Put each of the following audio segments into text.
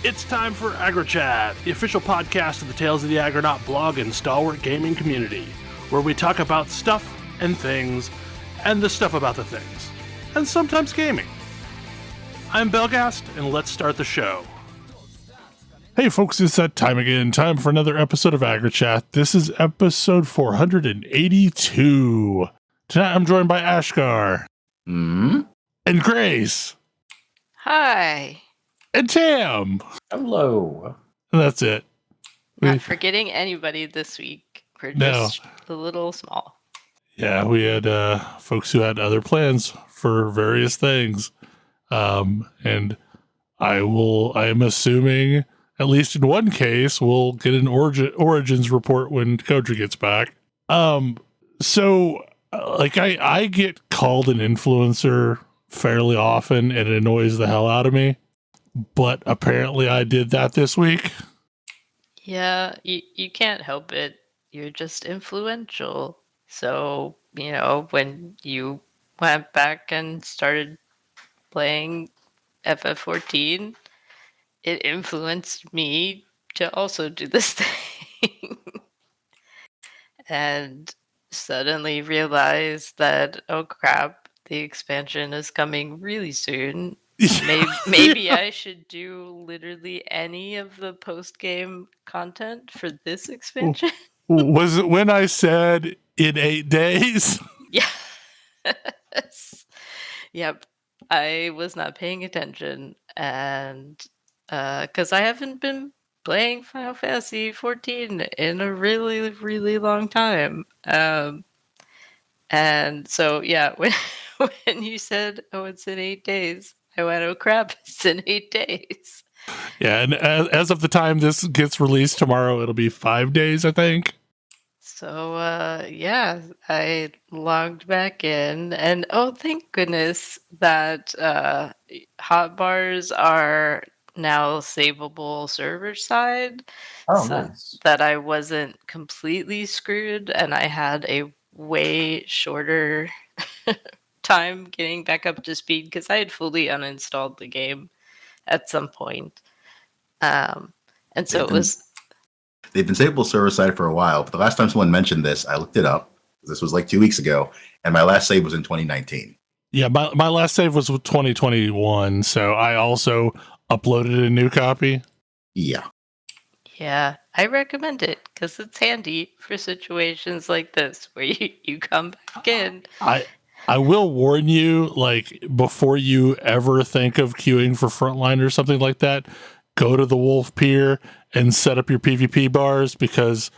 It's time for AggroChat, the official podcast of the Tales of the Aggronaut blog and stalwart gaming community, where we talk about stuff and things, and the stuff about the things, and sometimes gaming. I'm Belghast, and let's start the show. Hey folks, it's that time again. Time for another episode of AggroChat. This is episode 482. Tonight I'm joined by Ashgar. And Grace. Hi. And Tam. Hello. And that's it. Not forgetting anybody this week. We're just a little small. Yeah, we had folks who had other plans for various things. And I am assuming, at least in one case, we'll get an origins report when Kodra gets back. So I get called an influencer fairly often, and it annoys the hell out of me. But apparently I did that this week. Yeah, you can't help it. You're just influential. So, when you went back and started playing FF14, it influenced me to also do this thing. And suddenly realized that, oh crap, the expansion is coming really soon. Maybe I should do literally any of the post-game content for this expansion. Was it when I said in 8 days? Yes. Yep. I was not paying attention, and because I haven't been playing Final Fantasy XIV in a really, really long time. And so, yeah, when you said, oh, it's in 8 days, I went, oh crap, it's in 8 days. Yeah, and as of the time this gets released tomorrow, it'll be 5 days, I think. So, yeah, I logged back in, and oh, thank goodness that hotbars are now savable server side. Oh, so nice. that I wasn't completely screwed, and I had a way shorter time getting back up to speed because I had fully uninstalled the game at some point. And so they've been savable server side for a while, but the last time someone mentioned this, I looked it up. This was like 2 weeks ago, and my last save was in 2019. Yeah, my last save was 2021, so I also uploaded a new copy. Yeah, I recommend it because it's handy for situations like this where you come back in. I will warn you, like, before you ever think of queuing for Frontline or something like that, go to the Wolf Pier and set up your PvP bars, because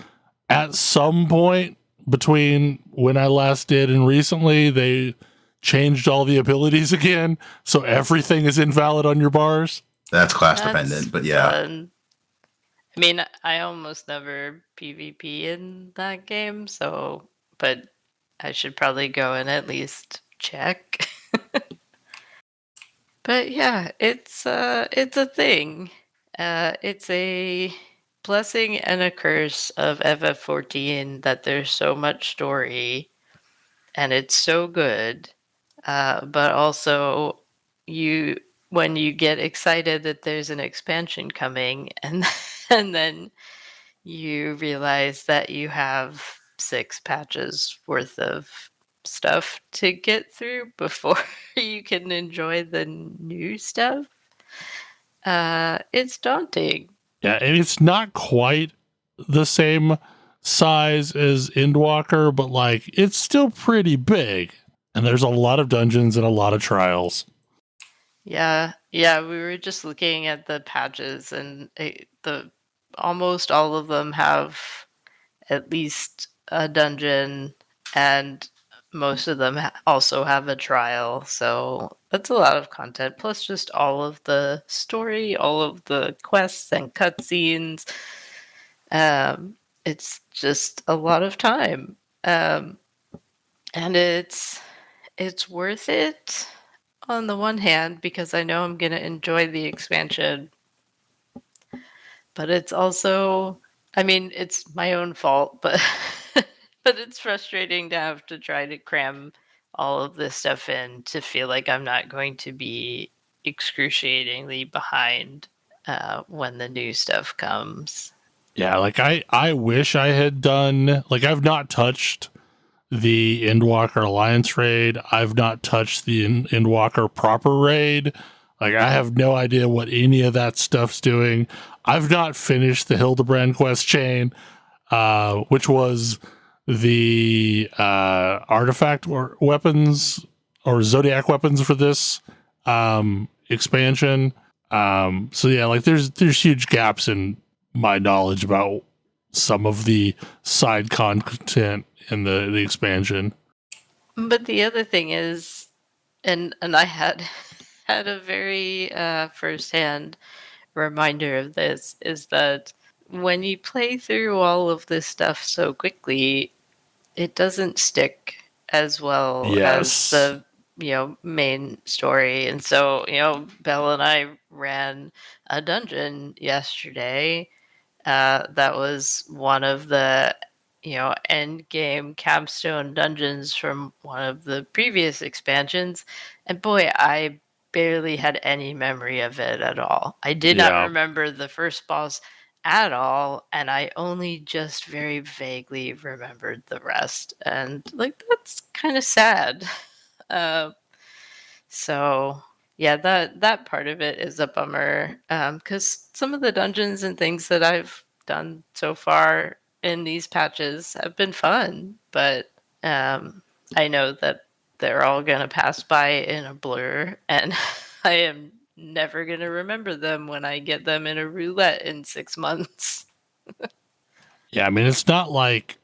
at some point between when I last did and recently, they changed all the abilities again, so everything is invalid on your bars. That's dependent, but yeah. Fun. I mean, I almost never PvP in that game, but I should probably go and at least check. But yeah, it's a thing. It's a blessing and a curse of FF14 that there's so much story, and it's so good. But also, when you get excited that there's an expansion coming, and then you realize that you have 6 patches worth of stuff to get through before you can enjoy the new stuff. It's daunting. Yeah, and it's not quite the same size as Endwalker, but like it's still pretty big. And there's a lot of dungeons and a lot of trials. Yeah, we were just looking at the patches, and almost all of them have at least a dungeon, and most of them also have a trial. So that's a lot of content, plus just all of the story, all of the quests and cutscenes. It's just a lot of time, and it's worth it on the one hand because I know I'm going to enjoy the expansion, but it's also, I mean, it's my own fault, but but it's frustrating to have to try to cram all of this stuff in to feel like I'm not going to be excruciatingly behind when the new stuff comes. Yeah, like I wish I had done, like, I've not touched the Endwalker Alliance raid. I've not touched the Endwalker proper raid. Like, I have no idea what any of that stuff's doing. I've not finished the Hildebrand quest chain, which was the artifact or weapons or Zodiac weapons for this expansion. So yeah, like there's huge gaps in my knowledge about some of the side content in the expansion. But the other thing is, and I had a very firsthand reminder of this, is that when you play through all of this stuff so quickly, it doesn't stick as well as the main story. And so, Belle and I ran a dungeon yesterday. That was one of the end game capstone dungeons from one of the previous expansions, and boy, I barely had any memory of it at all. I did not remember the first boss at all, and I only just very vaguely remembered the rest, and like that's kind of sad. So yeah, that part of it is a bummer, because some of the dungeons and things that I've done so far in these patches have been fun, but I know that they're all going to pass by in a blur, and I am never going to remember them when I get them in a roulette in 6 months. Yeah, I mean, it's not like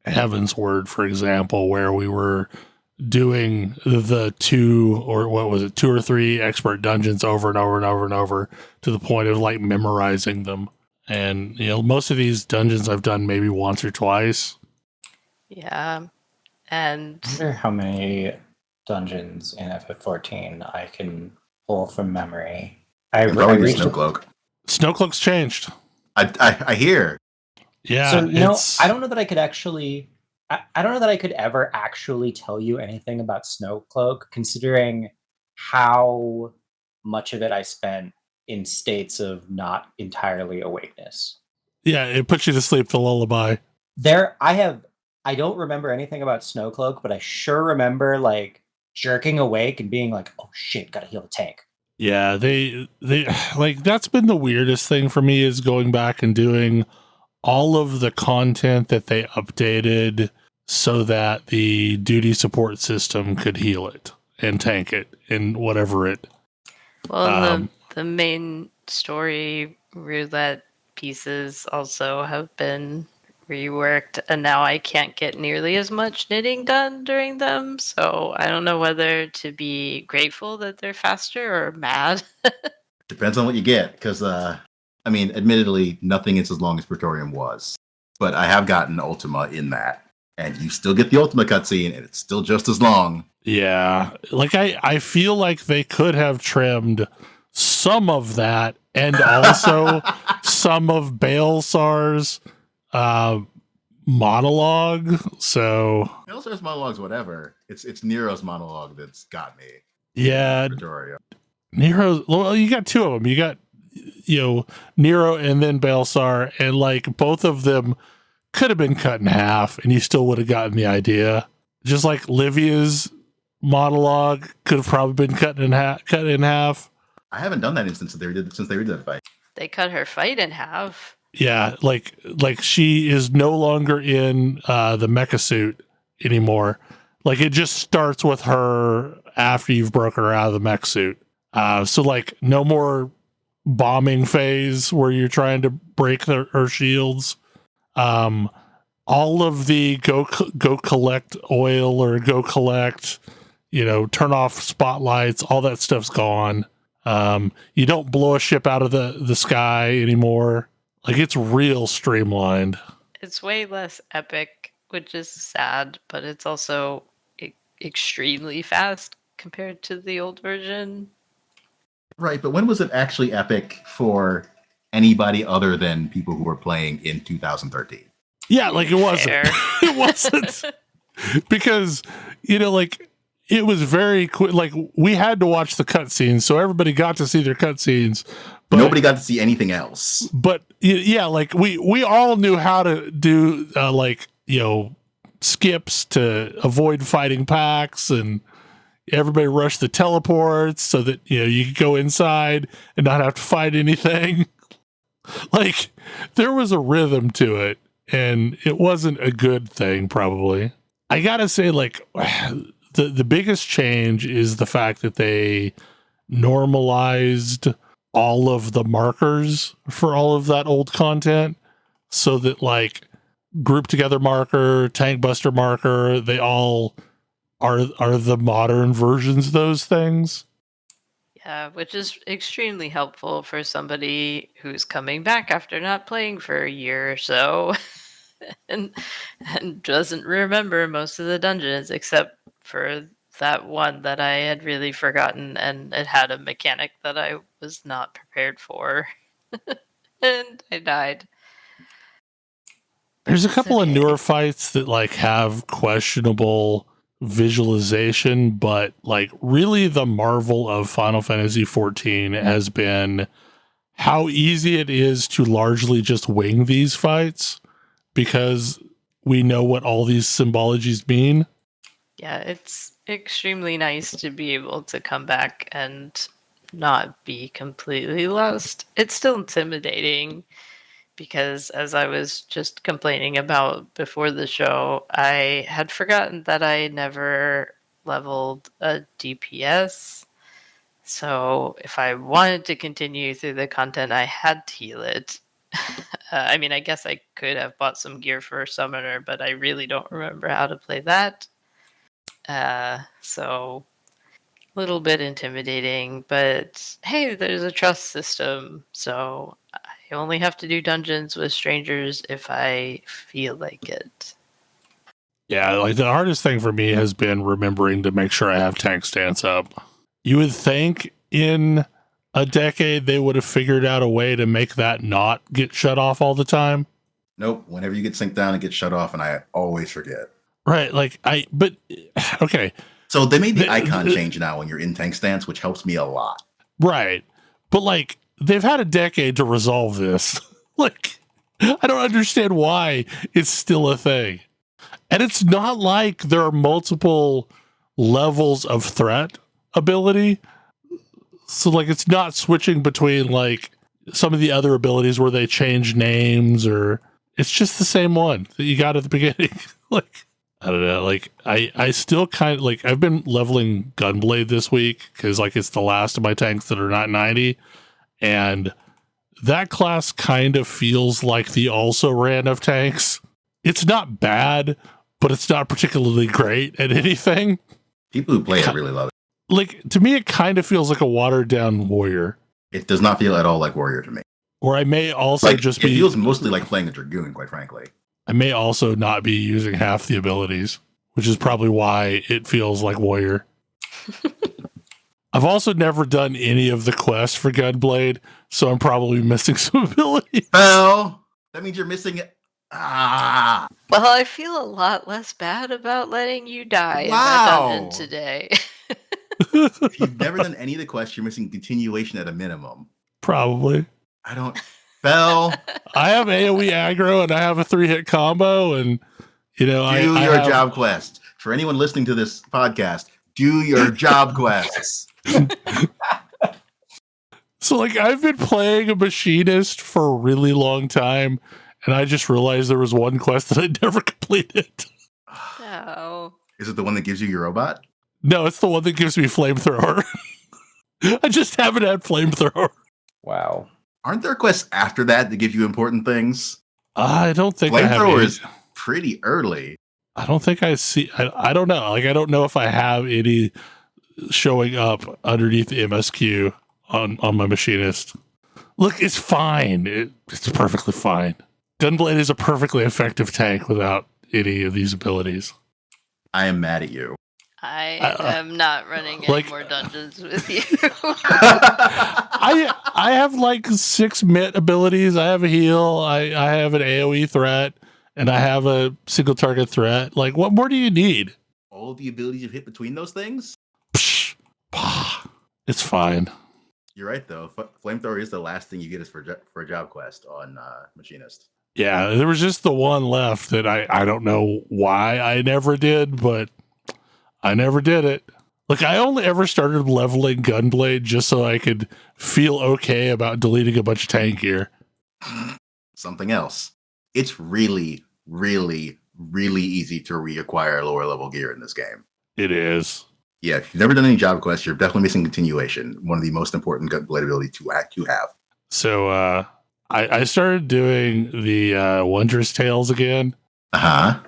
Heaven's Word, for example, where we were doing the two or three expert dungeons over and over and over and over to the point of like memorizing them. And most of these dungeons I've done maybe once or twice. Yeah. And I wonder how many dungeons in FF14 I can pull from memory. Probably Snowcloak. Snowcloak's changed. I hear. Yeah. So I don't know that I could actually. I don't know that I could ever actually tell you anything about Snowcloak, considering how much of it I spent in states of not entirely awakeness. Yeah, it puts you to sleep, the lullaby. I don't remember anything about Snowcloak, but I sure remember like jerking awake and being like, "Oh shit, gotta heal the tank." Yeah, they like that's been the weirdest thing for me, is going back and doing all of the content that they updated so that the duty support system could heal it and tank it and whatever it. Well, the main story roulette pieces also have been reworked, and now I can't get nearly as much knitting done during them, so I don't know whether to be grateful that they're faster or mad. Depends on what you get, because admittedly, nothing is as long as Praetorium was, but I have gotten Ultima in that, and you still get the Ultima cutscene, and it's still just as long. Yeah, like I feel like they could have trimmed some of that, and also some of Baelsar's monologue. So Baelsar's monologue's whatever. It's Nero's monologue that's got me. Yeah, Praetorium. Nero. Well, you got two of them. You got Nero and then Baelsar, and like both of them could have been cut in half, and you still would have gotten the idea. Just like Livia's monologue could have probably been cut in half. I haven't done that since they redid that fight. They cut her fight in half. Yeah, like she is no longer in the mecha suit anymore. Like it just starts with her after you've broken her out of the mech suit. So like no more bombing phase where you're trying to break her shields. All of the go collect oil or go collect, turn off spotlights, all that stuff's gone. You don't blow a ship out of the sky anymore. Like it's real streamlined. It's way less epic, which is sad, but it's also extremely fast compared to the old version. Right, but when was it actually epic for anybody other than people who were playing in 2013? Yeah, like it wasn't. It wasn't. Because, like it was very quick. Like we had to watch the cutscenes, so everybody got to see their cutscenes. But, nobody got to see anything else. But yeah, like we all knew how to do skips to avoid fighting packs, and everybody rushed the teleports so that you could go inside and not have to fight anything. Like, there was a rhythm to it, and it wasn't a good thing, probably. I gotta say, like, the biggest change is the fact that they normalized all of the markers for all of that old content, so that, like, group together marker, tank buster marker, they all are the modern versions of those things. Yeah, which is extremely helpful for somebody who's coming back after not playing for a year or so and doesn't remember most of the dungeons except for that one that I had really forgotten, and it had a mechanic that I was not prepared for. And I died. There's a couple of newer fights that, like, have questionable visualization, but, like, really the marvel of Final Fantasy XIV has been how easy it is to largely just wing these fights, because we know what all these symbologies mean. Yeah, it's extremely nice to be able to come back and not be completely lost. It's still intimidating, because as I was just complaining about before the show, I had forgotten that I never leveled a DPS. So if I wanted to continue through the content, I had to heal it. I mean, I guess I could have bought some gear for a summoner, but I really don't remember how to play that. So a little bit intimidating, but hey, there's a trust system, so I only have to do dungeons with strangers if I feel like it. Yeah, like, the hardest thing for me has been remembering to make sure I have tank stance up. You would think in a decade they would have figured out a way to make that not get shut off all the time. Nope. Whenever you get synced down, it gets shut off, and I always forget. Right, okay. So they made the icon change now when you're in tank stance, which helps me a lot. Right. But, like, they've had a decade to resolve this. Like, I don't understand why it's still a thing. And it's not like there are multiple levels of threat ability. So, like, it's not switching between, like, some of the other abilities where they change names, or it's just the same one that you got at the beginning. Like, I don't know. Like, I still kind of, like, I've been leveling Gunblade this week because, like, it's the last of my tanks that are not 90. And that class kind of feels like the also ran of tanks. It's not bad, but it's not particularly great at anything. People who play it really love it. Like, to me, it kind of feels like a watered down warrior. It does not feel at all like warrior to me. Or I may also Like, just it be... feels mostly like playing a Dragoon, quite frankly. I may also not be using half the abilities, which is probably why it feels like warrior. I've also never done any of the quests for Gunblade, so I'm probably missing some abilities. Well, that means you're missing it. Ah. Well, I feel a lot less bad about letting you die in that dungeon today. If you've never done any of the quests, you're missing continuation at a minimum. Probably. I don't... Bell. I have AoE aggro, and I have a 3-hit combo, and, you know, do your job quest. For anyone listening to this podcast, do your job quests. So, like, I've been playing a machinist for a really long time, and I just realized there was one quest that I never completed. Oh. Is it the one that gives you your robot? No, it's the one that gives me flamethrower. I just haven't had flamethrower. Wow. Aren't there quests after that that give you important things? I don't think I have. Flamethrower is pretty early. I don't think I see. I don't know. Like, I don't know if I have any showing up underneath the MSQ on my machinist. Look, it's fine. It's perfectly fine. Gunblade is a perfectly effective tank without any of these abilities. I am mad at you. I am not running any more dungeons with you. I have like 6 MIT abilities. I have a heal. I have an AoE threat, and I have a single target threat. Like, what more do you need? All of the abilities you've hit between those things? Psh, it's fine. You're right though. Flamethrower is the last thing you get is for a job quest on Machinist. Yeah, there was just the one left that I don't know why I never did, but I never did it. Like, I only ever started leveling Gunblade just so I could feel okay about deleting a bunch of tank gear. Something else. It's really, really, really easy to reacquire lower level gear in this game. It is. Yeah, if you've never done any job quests, you're definitely missing continuation. One of the most important Gunblade ability to have. So I started doing the Wondrous Tales again. Uh-huh.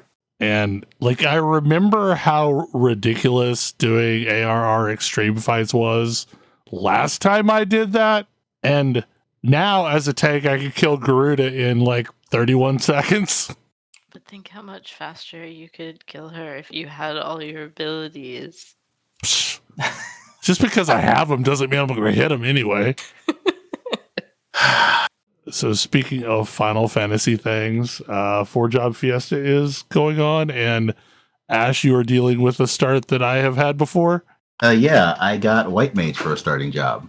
And like, I remember how ridiculous doing ARR extreme fights was last time I did that. And now as a tank, I could kill Garuda in like 31 seconds. But think how much faster you could kill her if you had all your abilities. Just because I have them doesn't mean I'm going to hit them anyway. So speaking of Final Fantasy things, Four Job Fiesta is going on, and Ash, you are dealing with a start that I have had before. Yeah, I got White Mage for a starting job.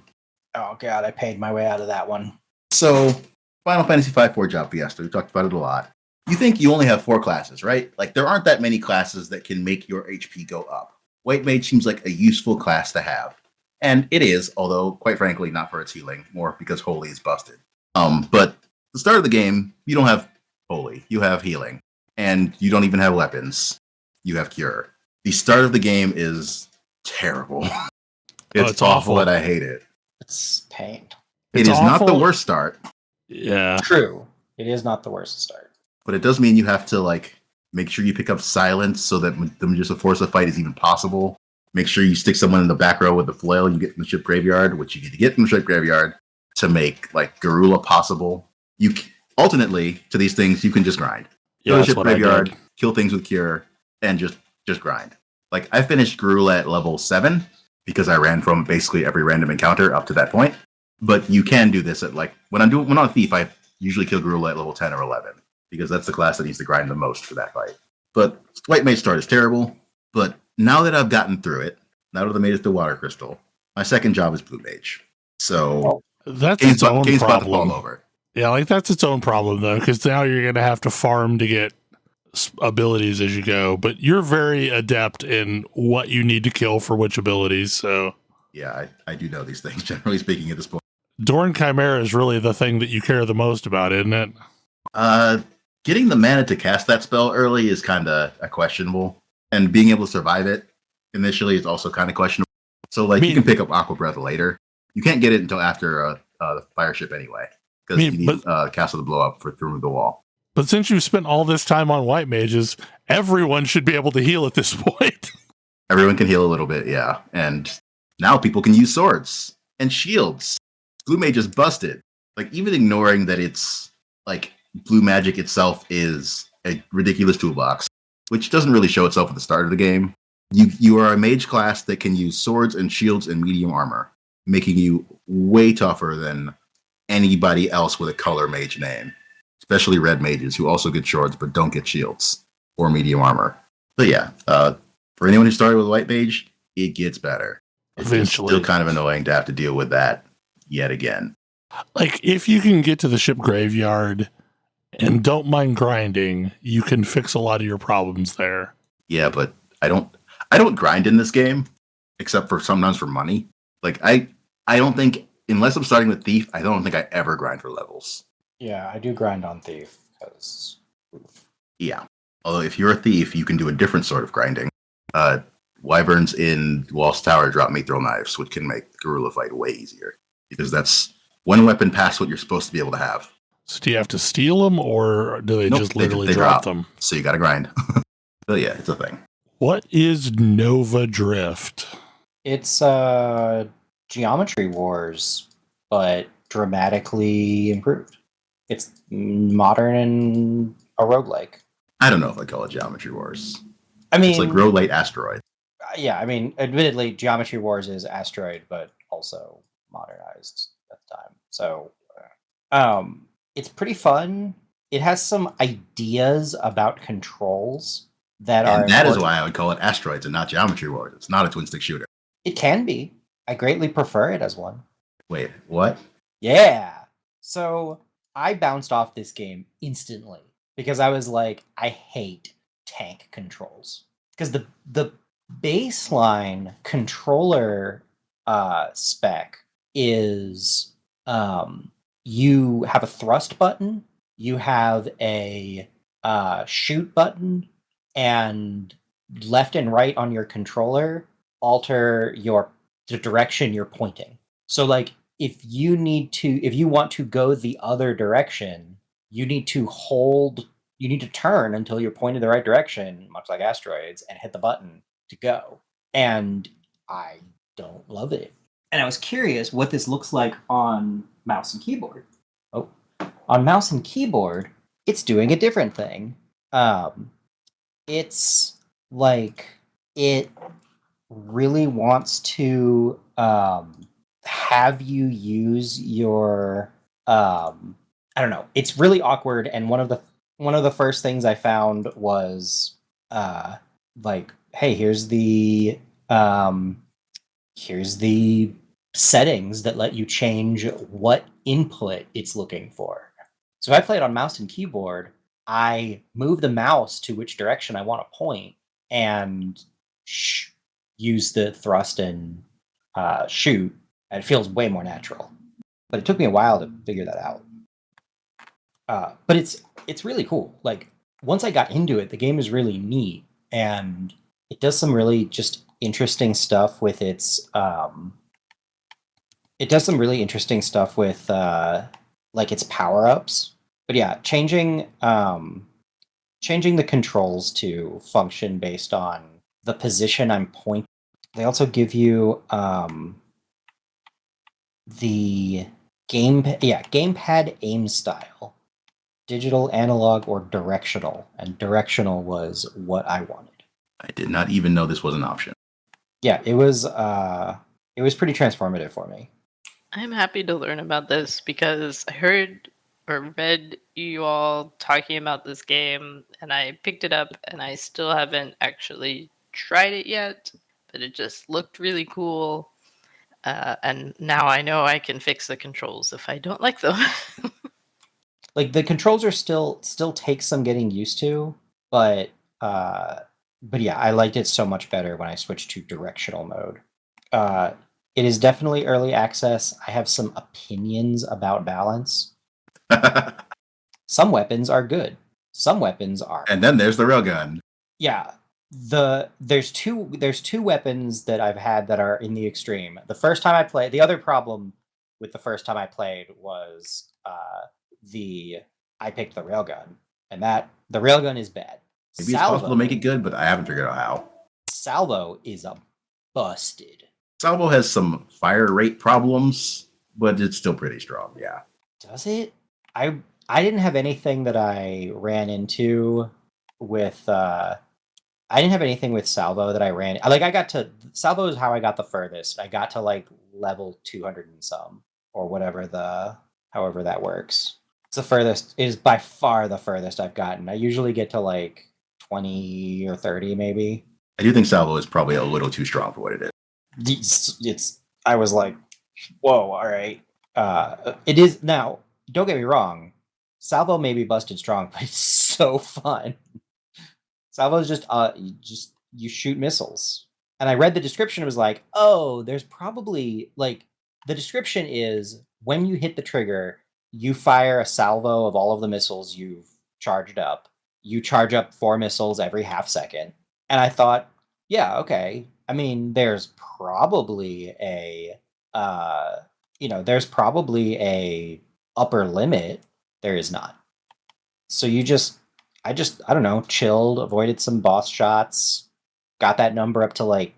Oh god, I paid my way out of that one. So, Final Fantasy V Four Job Fiesta, we talked about it a lot. You think you only have 4 classes, right? Like, there aren't that many classes that can make your HP go up. White Mage seems like a useful class to have. And it is, although, quite frankly, not for its healing, more because Holy is busted. But the start of the game, you don't have Holy, you have healing. And you don't even have weapons. You have Cure. The start of the game is terrible. It's awful and I hate it. It's pain. It is not the worst start. Yeah. True. It is not the worst start. But it does mean you have to, like, make sure you pick up Silence so that the Medusa Forza fight is even possible. Make sure you stick someone in the back row with the flail you get from the ship graveyard, which you need to get from the ship graveyard to make, like, Garula possible. You alternately to these things, you can just grind. Yeah, go to that's ship what graveyard, I did. kill things with Cure, and just grind. Like, I finished Garula at level 7 because I ran from basically every random encounter up to that point. But you can do this at, like, when I'm on a Thief, I usually kill Garula at level 10 or 11 because that's the class that needs to grind the most for that fight. But White Mage start is terrible. But now that I've gotten through it, now that I made it to Water Crystal, my second job is Blue Mage. So That's its own game's about to problem. fall over. Yeah, like, that's its own problem, though, because now you're going to have to farm to get abilities as you go. But you're very adept in what you need to kill for which abilities, so... Yeah, I do know these things, generally speaking, at this point. Dorn Chimera is really the thing that you care the most about, isn't it? Getting the mana to cast that spell early is kind of questionable. And being able to survive it initially is also kind of questionable. So, like, you can pick up Aqua Breath later. You can't get it until after the fire ship anyway. Because you need Castle to blow up to remove the wall. But since you've spent all this time on White Mages, everyone should be able to heal at this point. Everyone can heal a little bit, yeah. And now people can use swords and shields. Blue Mage is busted. Like, even ignoring that it's, like, blue magic itself is a ridiculous toolbox, which doesn't really show itself at the start of the game. You are a mage class that can use swords and shields and medium armor, making you way tougher than anybody else with a color mage name, especially red mages who also get swords but don't get shields or medium armor. So yeah, for anyone who started with White Mage, it gets better. It's still kind of annoying to have to deal with that yet again. Like, if you can get to the ship graveyard and don't mind grinding, you can fix a lot of your problems there. Yeah, but I don't grind in this game, except for sometimes for money. Like, I don't think, unless I'm starting with Thief, I don't think I ever grind for levels. Yeah, I do grind on Thief because. Yeah, although if you're a Thief, you can do a different sort of grinding. Wyverns in Walls Tower drop Mithril Knives, which can make the Garula fight way easier because that's one weapon past what you're supposed to be able to have. So do you have to steal them, or do they just literally they drop them? So you got to grind. So yeah, it's a thing. What is Nova Drift? It's Geometry Wars, but dramatically improved. It's modern and a roguelike. I don't know if I call it Geometry Wars. I mean, it's like roguelite Asteroids. Yeah, I mean, admittedly, Geometry Wars is Asteroid, but also modernized at the time. So, it's pretty fun. It has some ideas about controls that are. And that is why I would call it Asteroids and not Geometry Wars. It's not a twin stick shooter. It can be. I greatly prefer it as one. Wait, what? Yeah. So I bounced off this game instantly because I was like, I hate tank controls. Because the baseline controller spec is you have a thrust button, you have a shoot button, and left and right on your controller alter the direction you're pointing. So like if you want to go the other direction, you need to turn until you're pointed the right direction, much like Asteroids, and hit the button to go. And I don't love it. And I was curious what this looks like on mouse and keyboard. Oh, on mouse and keyboard, it's doing a different thing. It's like it really wants to have you use your I don't know. It's really awkward, and one of the first things I found was like, hey, here's the settings that let you change what input it's looking for. So if I play it on mouse and keyboard, I move the mouse to which direction I want to point and use the thrust and shoot, and it feels way more natural. But it took me a while to figure that out. But it's really cool. Like once I got into it, the game is really neat, and it does some really just interesting stuff with its. It does some really interesting stuff with like its power ups. But yeah, changing the controls to function based on the position I'm pointing. They also give you the gamepad aim style, digital, analog, or directional, and directional was what I wanted. I did not even know this was an option. Yeah, it was pretty transformative for me. I'm happy to learn about this because I heard or read you all talking about this game, and I picked it up, and I still haven't actually tried it yet, but it just looked really cool. And now I know I can fix the controls if I don't like them. Like the controls are still take some getting used to, but yeah, I liked it so much better when I switched to directional mode. It is definitely early access. I have some opinions about balance. Some weapons are good. Some weapons are. And then there's the railgun. Yeah. There's two weapons that I've had that are in the extreme. The first time I played, the other problem with the first time I played was I picked the railgun, and the railgun is bad. Maybe it's possible to make it good, but I haven't figured out how. Salvo is a busted. Salvo has some fire rate problems, but it's still pretty strong. Yeah. Does it? I didn't have anything that I ran into with. I didn't have anything with Salvo that I ran. Like I got to Salvo is how I got the furthest. I got to like level 200 and some, or however that works. It's the furthest. It is by far the furthest I've gotten. I usually get to like 20 or 30 maybe. I do think Salvo is probably a little too strong for what it is. I was like, whoa, all right. It is now. Don't get me wrong. Salvo may be busted strong, but it's so fun. Salvo is just you shoot missiles. And I read the description. It was like, oh, there's probably like the description is when you hit the trigger, you fire a salvo of all of the missiles you've charged up. You charge up 4 missiles every half second. And I thought, yeah, okay. I mean, there's probably a upper limit. There is not. So I don't know, chilled, avoided some boss shots, got that number up to like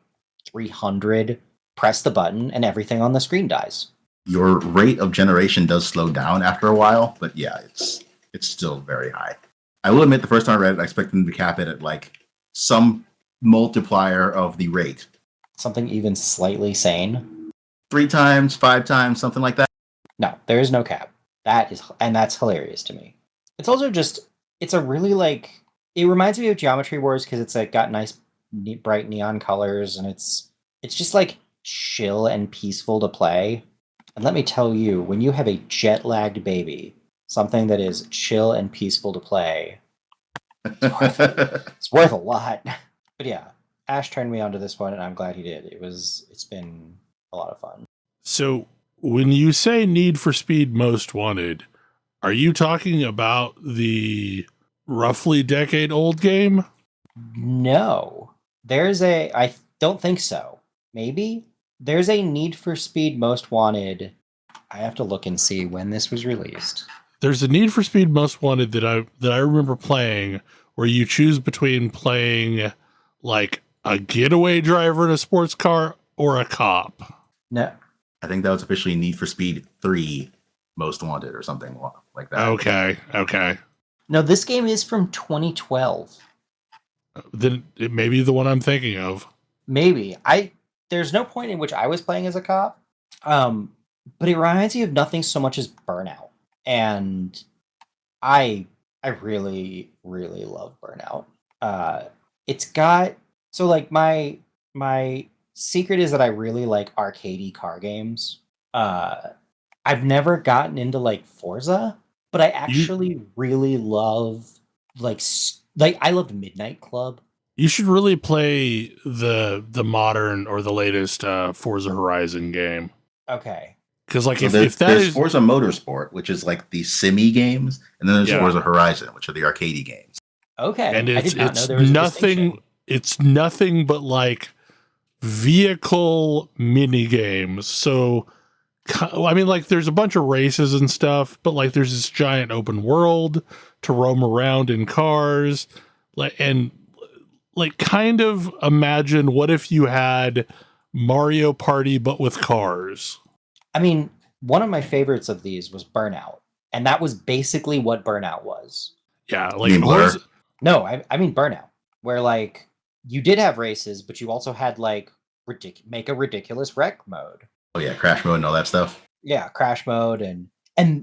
300, press the button, and everything on the screen dies. Your rate of generation does slow down after a while, but yeah, it's still very high. I will admit, the first time I read it, I expected them to cap it at like some multiplier of the rate. Something even slightly sane. 3 times, 5 times, something like that. No, there is no cap. That's hilarious to me. It's also just, it's a really like, it reminds me of Geometry Wars because it's like got nice, bright neon colors, and it's just like chill and peaceful to play. And let me tell you, when you have a jet-lagged baby, something that is chill and peaceful to play, it's worth a lot. But yeah, Ash turned me onto this one, and I'm glad he did. It's been a lot of fun. So when you say Need for Speed Most Wanted, are you talking about the roughly decade-old game? No, I don't think so. Maybe there's a Need for Speed Most Wanted. I have to look and see when this was released. There's a Need for Speed Most Wanted that I remember playing, where you choose between playing like a getaway driver in a sports car or a cop. No, I think that was officially Need for Speed 3 Most Wanted or something like that. Okay. no, this game is from 2012. Then it may be the one I'm thinking of. Maybe there's no point in which I was playing as a cop, but it reminds me of nothing so much as Burnout, and I really love Burnout. It's got so like my secret is that I really like arcadey car games. I've never gotten into like Forza, but I actually really love like I loved Midnight Club. You should really play the modern or the latest Forza Horizon game. Okay. Because like So if that there's is Forza Motorsport, which is like the simi games, and then there's Yeah. Forza Horizon, which are the arcadey games. Okay. and I did not know there was a distinction. it's nothing but like vehicle mini games. So I mean, like there's a bunch of races and stuff, but like there's this giant open world to roam around in cars, and kind of imagine what if you had Mario Party but with cars. I mean, one of my favorites of these was Burnout, and that was basically what Burnout was. Yeah, You like mean Blur? No, I mean Burnout, where like you did have races, but you also had like make a ridiculous wreck mode. Oh yeah, crash mode and all that stuff. Yeah, crash mode and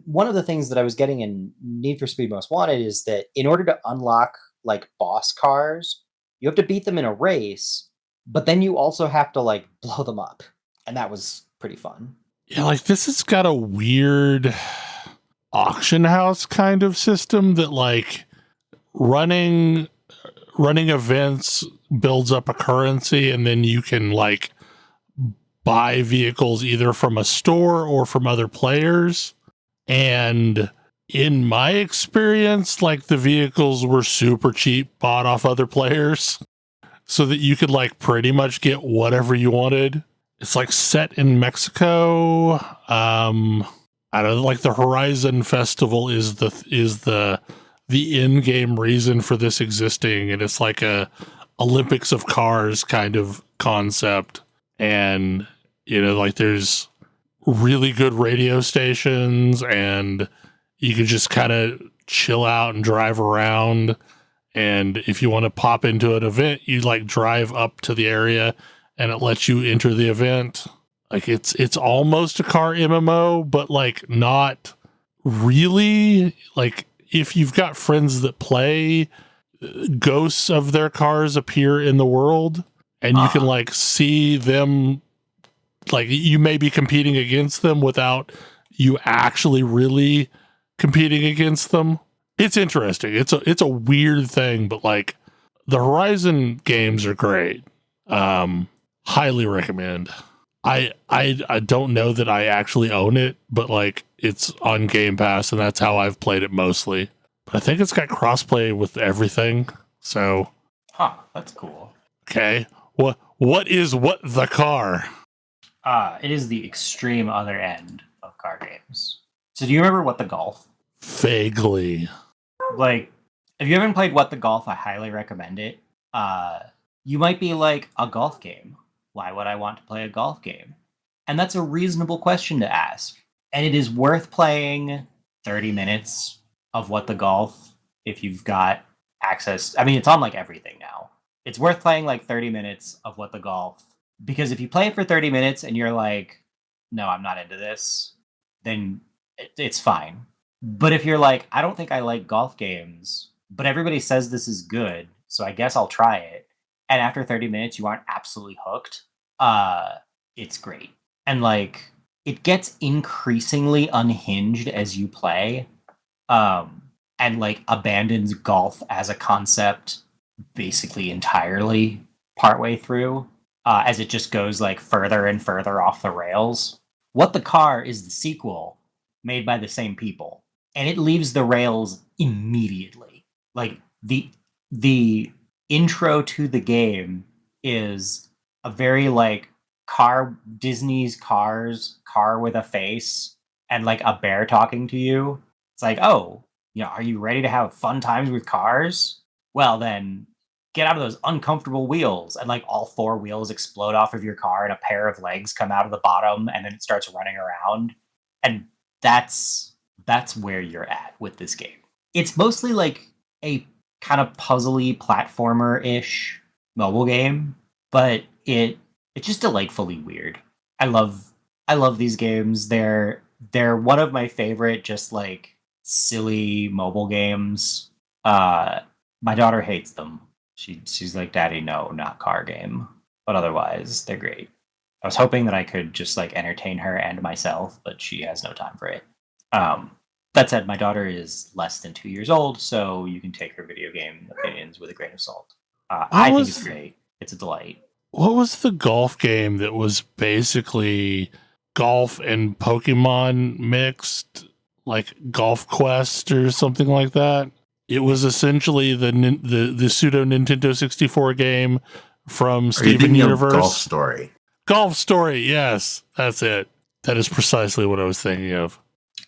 one of the things that I was getting in Need for Speed Most Wanted is that in order to unlock like boss cars, you have to beat them in a race, but then you also have to like blow them up, and that was pretty fun. Yeah, like this has got a weird auction house kind of system that like running events builds up a currency, and then you can like buy vehicles either from a store or from other players. And in my experience, like the vehicles were super cheap, bought off other players, so that you could like pretty much get whatever you wanted. It's like set in Mexico. I don't know, like the Horizon Festival is the in-game reason for this existing, and it's like a Olympics of cars kind of concept. And like there's really good radio stations, and you can just kind of chill out and drive around. And if you want to pop into an event, you like drive up to the area and it lets you enter the event. Like it's almost a car MMO, but like not really. Like if you've got friends that play, ghosts of their cars appear in the world, and you can like see them. Like you may be competing against them without you actually really competing against them. It's interesting. It's a weird thing, but like the Horizon games are great. Highly recommend. I don't know that I actually own it, but like it's on Game Pass, and that's how I've played it mostly. But I think it's got crossplay with everything. So, That's cool. Okay, what is the car? It is the extreme other end of car games. So do you remember What the Golf? Vaguely. Like, if you haven't played What the Golf, I highly recommend it. You might be like, a golf game? Why would I want to play a golf game? And that's a reasonable question to ask. And it is worth playing 30 minutes of What the Golf if you've got access. I mean, it's on like everything now. It's worth playing like 30 minutes of What the Golf. Because if you play it for 30 minutes and you're like, no, I'm not into this, then it's fine. But if you're like, I don't think I like golf games, but everybody says this is good, so I guess I'll try it. And after 30 minutes, you aren't absolutely hooked. It's great. And like, it gets increasingly unhinged as you play, and like abandons golf as a concept basically entirely partway through, as it just goes like further and further off the rails. What the Car is the sequel made by the same people, and it leaves the rails immediately. Like the intro to the game is a very like Disney's Cars car with a face and like a bear talking to you. It's like, oh, are you ready to have fun times with cars? Well, then get out of those uncomfortable wheels. And like all four wheels explode off of your car and a pair of legs come out of the bottom and then it starts running around. And that's where you're at with this game. It's mostly like a kind of puzzly platformer-ish mobile game, but it's just delightfully weird. I love these games. They're one of my favorite just like silly mobile games. My daughter hates them. She's like, "Daddy, no, not car game." But otherwise, they're great. I was hoping that I could just like entertain her and myself, but she has no time for it. That said, my daughter is less than 2 years old, so you can take her video game opinions with a grain of salt. I think it's great. It's a delight. What was the golf game that was basically golf and Pokemon mixed, like Golf Quest or something like that? It was essentially the pseudo Nintendo 64 game from Steven Universe. Golf Story. Golf Story, yes, that's it. That is precisely what I was thinking of.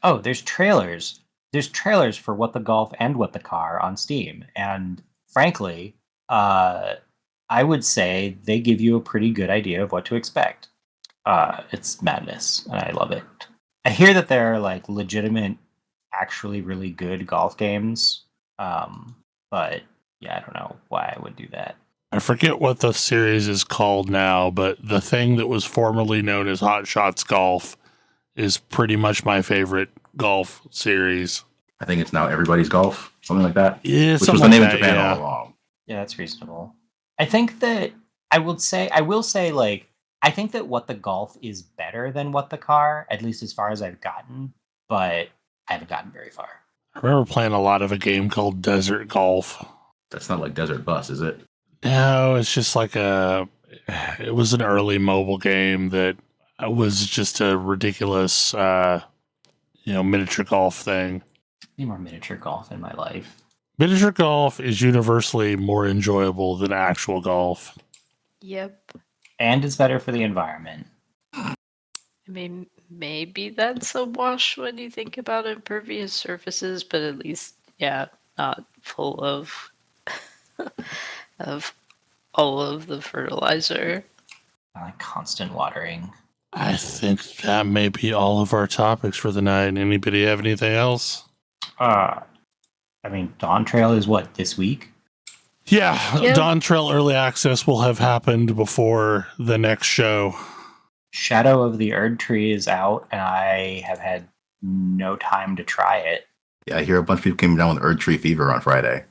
Oh, there's trailers. There's trailers for What the Golf and What the Car on Steam, and frankly, I would say they give you a pretty good idea of what to expect. It's madness, and I love it. I hear that there are like legitimate, actually really good golf games, but yeah, I don't know why I would do that. I forget what the series is called now, but the thing that was formerly known as Hot Shots Golf is pretty much my favorite golf series. I think it's now Everybody's Golf, something like that. Yeah, which was the name in Japan all along. Yeah, that's reasonable. I think that I will say, like, I think that What the Golf is better than What the Car, at least as far as I've gotten, but I haven't gotten very far. I remember playing a lot of a game called Desert Golf. That's not like Desert Bus, is it? No, it's just like it was an early mobile game that was just a ridiculous, miniature golf thing. Need more miniature golf in my life. Miniature golf is universally more enjoyable than actual golf. Yep. And it's better for the environment. I mean, maybe that's a wash when you think about impervious surfaces, but at least, not full of of all of the fertilizer. Like constant watering. I think that may be all of our topics for the night. Anybody have anything else? I mean, Dawn Trail is what, this week? Yeah, Yep. Dawn Trail Early Access will have happened before the next show. Shadow of the Erd Tree is out, and I have had no time to try it. Yeah, I hear a bunch of people came down with Erd Tree Fever on Friday.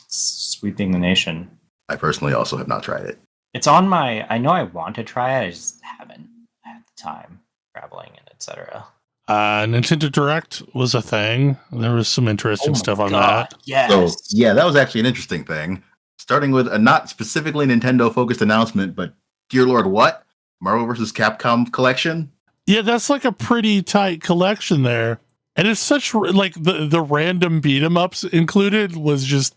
Sweeping the nation. I personally also have not tried it. It's on I know I want to try it, I just haven't had the time, traveling and etc. Nintendo Direct was a thing. There was some interesting stuff on that. Yes. So, yeah, that was actually an interesting thing. Starting with a not specifically Nintendo-focused announcement, but dear Lord, what? Marvel vs. Capcom collection? Yeah, that's like a pretty tight collection there. And it's such, like, the random beat-em-ups included was just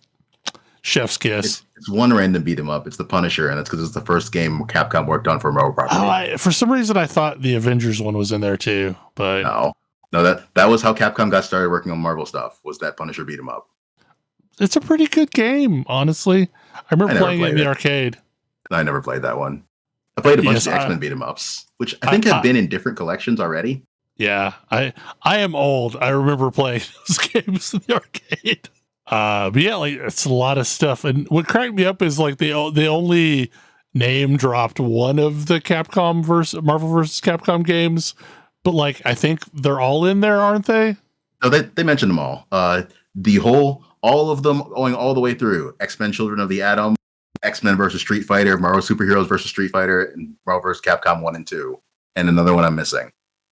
chef's kiss. It's one random beat-em-up. It's the Punisher, and it's because it's the first game Capcom worked on for a Marvel property. For some reason, I thought the Avengers one was in there, too. But No, that was how Capcom got started working on Marvel stuff, was that Punisher beat-em-up. It's a pretty good game, honestly. I remember playing it in the arcade. I never played that one. I played a bunch of the X-Men beat-em-ups, which I think have been in different collections already. Yeah, I am old. I remember playing those games in the arcade. But yeah, like it's a lot of stuff. And what cracked me up is like they only name dropped one of the Marvel vs. Capcom games, but like I think they're all in there, aren't they? No, they mentioned them all. All of them going all the way through. X-Men Children of the Atom, X-Men versus Street Fighter, Marvel Superheroes versus Street Fighter, and Marvel vs. Capcom 1 and 2. And another one I'm missing.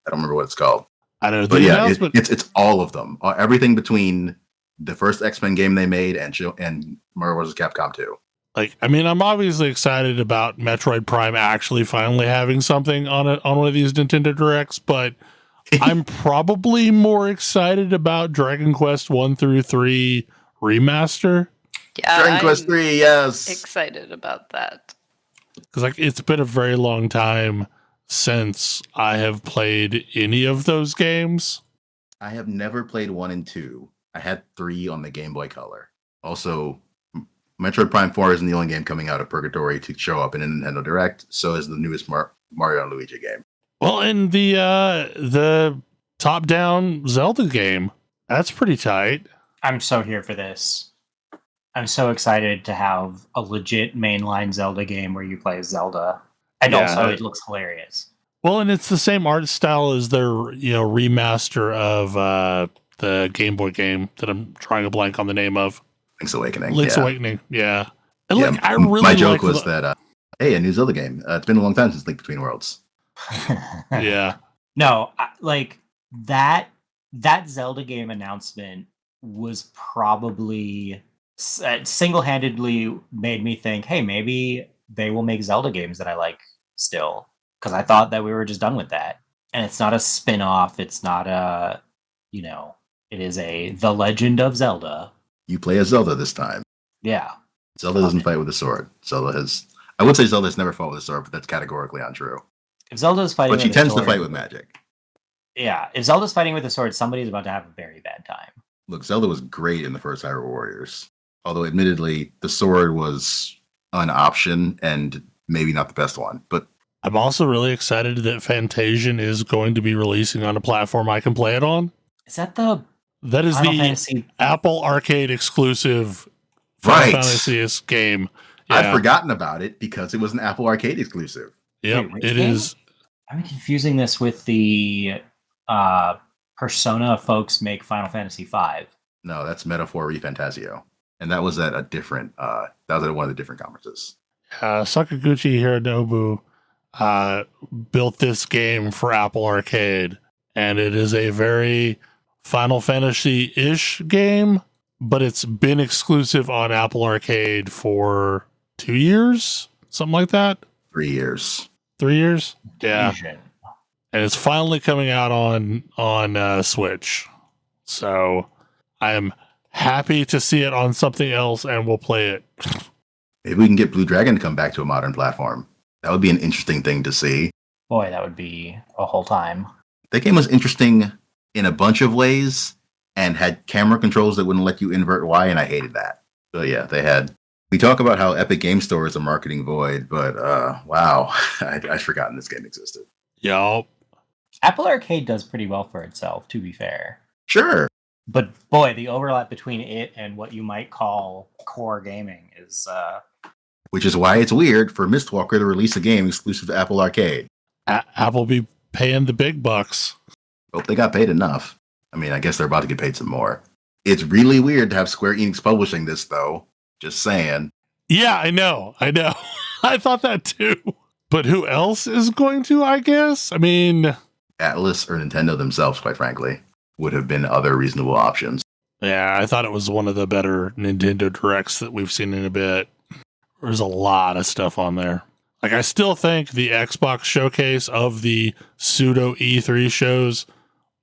I don't remember what it's called. I don't know. But yeah, it's all of them. Everything between the first X-Men game they made and Marvel vs. Capcom 2. Like, I mean, I'm obviously excited about Metroid Prime actually finally having something on one of these Nintendo Directs, but I'm probably more excited about Dragon Quest 1 through 3 remaster. Yeah, Dragon Quest 3, yes. Excited about that. Because like it's been a very long time since I have played any of those games. I have never played 1 and 2. I had 3 on the Game Boy Color. Also, Metroid Prime 4 isn't the only game coming out of Purgatory to show up in a Nintendo Direct. So is the newest Mario and Luigi game. Well, and the top-down Zelda game, that's pretty tight. I'm so here for this. I'm so excited to have a legit mainline Zelda game where you play as Zelda. And also it looks hilarious. Well, and it's the same art style as their, remaster of the Game Boy game that I'm trying to blank on the name of. Link's Awakening. Awakening, yeah. And yeah, I really my joke was that, hey, a new Zelda game. It's been a long time since Link Between Worlds. Yeah. No, that Zelda game announcement was probably single-handedly made me think, hey, maybe they will make Zelda games that I like still. Because I thought that we were just done with that. And it's not a spin-off. It's not a, it is The Legend of Zelda. You play as Zelda this time. Yeah. Zelda doesn't fight with a sword. I would say Zelda has never fought with a sword, but that's categorically untrue. If Zelda's fighting but she tends to fight with magic. Yeah. If Zelda's fighting with a sword, somebody's about to have a very bad time. Look, Zelda was great in the first Hyrule Warriors. Although, admittedly, the sword was an option and maybe not the best one. But I'm also really excited that Fantasian is going to be releasing on a platform I can play it on. Is that That is Final the Fantasy Apple Arcade exclusive Final Fantasy game. Yeah. I'd forgotten about it because it was an Apple Arcade exclusive. Yep, Wait, it is. I'm confusing this with the Persona folks make Final Fantasy V. No, that's Metaphor ReFantasio. And that was at a different, that was at one of the different conferences. Sakaguchi Hironobu built this game for Apple Arcade, and it is a very Final Fantasy-ish game, but it's been exclusive on Apple Arcade for 2 years, something like that. 3 years. 3 years? Yeah. Asian. And it's finally coming out on Switch. So I am happy to see it on something else, and we'll play it. Maybe we can get Blue Dragon to come back to a modern platform. That would be an interesting thing to see. Boy, that would be a whole time. That game was interesting in a bunch of ways and had camera controls that wouldn't let you invert Y, and I hated that. So yeah, we talk about how Epic Game Store is a marketing void, but wow, I'd forgotten this game existed. Yup. Apple Arcade does pretty well for itself, to be fair. Sure. But boy, the overlap between it and what you might call core gaming is... Which is why it's weird for Mistwalker to release a game exclusive to Apple Arcade. Apple be paying the big bucks. Hope they got paid enough. I mean, I guess they're about to get paid some more. It's really weird to have Square Enix publishing this, though. Just saying. Yeah, I know. I thought that too. But who else is going to, I guess? I mean... Atlas or Nintendo themselves, quite frankly, would have been other reasonable options. Yeah, I thought it was one of the better Nintendo Directs that we've seen in a bit. There's a lot of stuff on there. Like, I still think the Xbox showcase of the pseudo E3 shows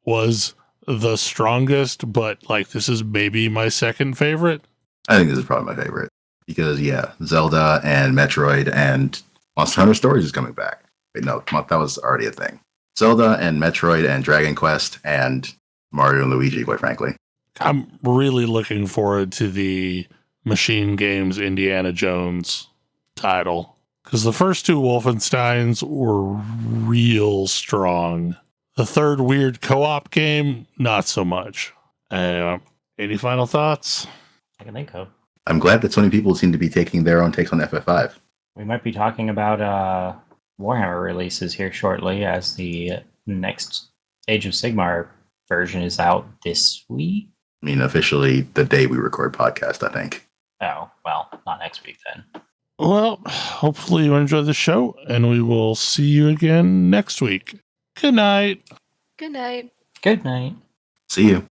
was the strongest, but like, this is maybe my second favorite. I think this is probably my favorite because, yeah, Zelda and Metroid and Monster Hunter Stories is coming back. Wait, no, that was already a thing. Zelda and Metroid and Dragon Quest and Mario and Luigi, quite frankly. I'm really looking forward to the Machine Games Indiana Jones title, because the first two Wolfensteins were real strong. The third weird co-op game, not so much. Any final thoughts? I can think of. I'm glad that so many people seem to be taking their own takes on FF5. We might be talking about Warhammer releases here shortly, as the next Age of Sigmar version is out this week. I mean, officially the day we record podcast, I think. Oh, well, not next week then. Well, hopefully you enjoyed the show, and we will see you again next week. Good night. Good night. Good night. See you.